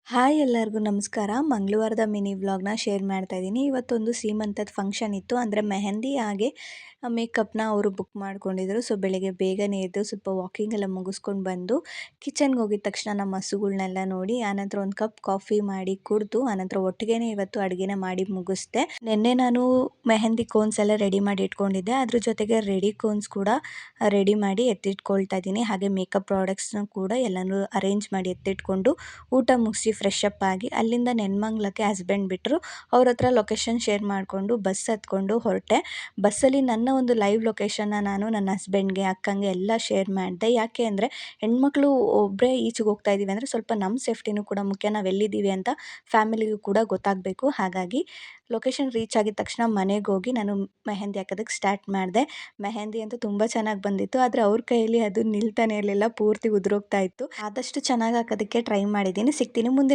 Hi ಎಲ್ಲರಿಗೂ ನಮಸ್ಕಾರ. ಮಂಗಳವಾರದ mini ವ್ಲಾಗ್ನ ಶೇರ್ ಮಾಡ್ತಾ ಇದ್ದೀನಿ. ಇವತ್ತೊಂದು ಸೀಮಂತದ ಫಂಕ್ಷನ್ ಇತ್ತು. ಅಂದರೆ ಮೆಹಂದಿ ಹಾಗೆ ಮೇಕಪ್ನ ಅವರು ಬುಕ್ ಮಾಡ್ಕೊಂಡಿದ್ರು. ಸೊ ಬೆಳಗ್ಗೆ ಬೇಗನೆ ಎದ್ದು ಸ್ವಲ್ಪ ವಾಕಿಂಗ್ ಎಲ್ಲ ಮುಗಿಸ್ಕೊಂಡು ಬಂದು ಕಿಚನ್ಗೆ ಹೋಗಿದ ತಕ್ಷಣ ನಮ್ಮ ಹಸುಗಳನ್ನೆಲ್ಲ ನೋಡಿ ಆನಂತರ ಒಂದು ಕಪ್ ಕಾಫಿ ಮಾಡಿ ಕುಡಿದು ಆನಂತರ ಒಟ್ಟಿಗೆನೇ ಇವತ್ತು ಅಡುಗೆನ ಮಾಡಿ ಮುಗಿಸ್ದೆ. ನಿನ್ನೆ ನಾನು ಮೆಹಂದಿ ಕೋನ್ಸ್ ಎಲ್ಲ ರೆಡಿ ಮಾಡಿ ಇಟ್ಕೊಂಡಿದ್ದೆ. ಅದ್ರ ಜೊತೆಗೆ ರೆಡಿ ಕೋನ್ಸ್ ಕೂಡ ರೆಡಿ ಮಾಡಿ ಎತ್ತಿಟ್ಕೊಳ್ತಾ ಇದ್ದೀನಿ. ಹಾಗೆ ಮೇಕಪ್ ಪ್ರಾಡಕ್ಟ್ಸ್ನ ಕೂಡ ಎಲ್ಲನೂ ಅರೇಂಜ್ ಮಾಡಿ ಎತ್ತಿಟ್ಕೊಂಡು ಊಟ ಮುಗಿಸಿ ಫ್ರೆಶ್ ಅಪ್ ಆಗಿ ಅಲ್ಲಿಂದ ನೆನ್ಮಂಗ್ಲಕ್ಕೆ ಹಸ್ಬೆಂಡ್ ಬಿಟ್ಟರು. ಅವ್ರ ಹತ್ರ ಲೊಕೇಶನ್ ಶೇರ್ ಮಾಡಿಕೊಂಡು ಬಸ್ ಹತ್ಕೊಂಡು ಹೊರಟೆ. ಬಸ್ಸಲ್ಲಿ ನನ್ನ ಒಂದು ಲೈವ್ ಲೊಕೇಶನ್ನ ನಾನು ನನ್ನ ಹಸ್ಬೆಂಡ್ಗೆ ಅಕ್ಕಂಗೆ ಎಲ್ಲ ಶೇರ್ ಮಾಡಿದೆ. ಯಾಕೆ ಅಂದರೆ ಹೆಣ್ಮಕ್ಳು ಒಬ್ಬರೇ ಈಚೆಗೆ ಹೋಗ್ತಾ ಇದ್ದೀವಿ ಅಂದರೆ ಸ್ವಲ್ಪ ನಮ್ಮ ಸೇಫ್ಟಿನೂ ಕೂಡ ಮುಖ್ಯ. ನಾವು ಎಲ್ಲಿದ್ದೀವಿ ಅಂತ ಫ್ಯಾಮಿಲಿಗೂ ಕೂಡ ಗೊತ್ತಾಗಬೇಕು. ಹಾಗಾಗಿ ಲೊಕೇಶನ್ ರೀಚ್ ಆಗಿದ ತಕ್ಷಣ ಮನೆಗೆ ಹೋಗಿ ನಾನು ಮೆಹಂದಿ ಹಾಕೋದಕ್ಕೆ ಸ್ಟಾರ್ಟ್ ಮಾಡಿದೆ. ಮೆಹಂದಿ ಅಂತೂ ತುಂಬ ಚೆನ್ನಾಗಿ ಬಂದಿತ್ತು. ಆದರೆ ಅವ್ರ ಕೈಯಲ್ಲಿ ಅದು ನಿಲ್ತಾನೆ ಇರಲಿಲ್ಲ, ಪೂರ್ತಿ ಉದುರೋಗ್ತಾ ಇತ್ತು. ಆದಷ್ಟು ಚೆನ್ನಾಗಿ ಹಾಕೋದಕ್ಕೆ ಟ್ರೈ ಮಾಡಿದ್ದೀನಿ. ಸಿಗ್ತೀನಿ ಮುಂದೆ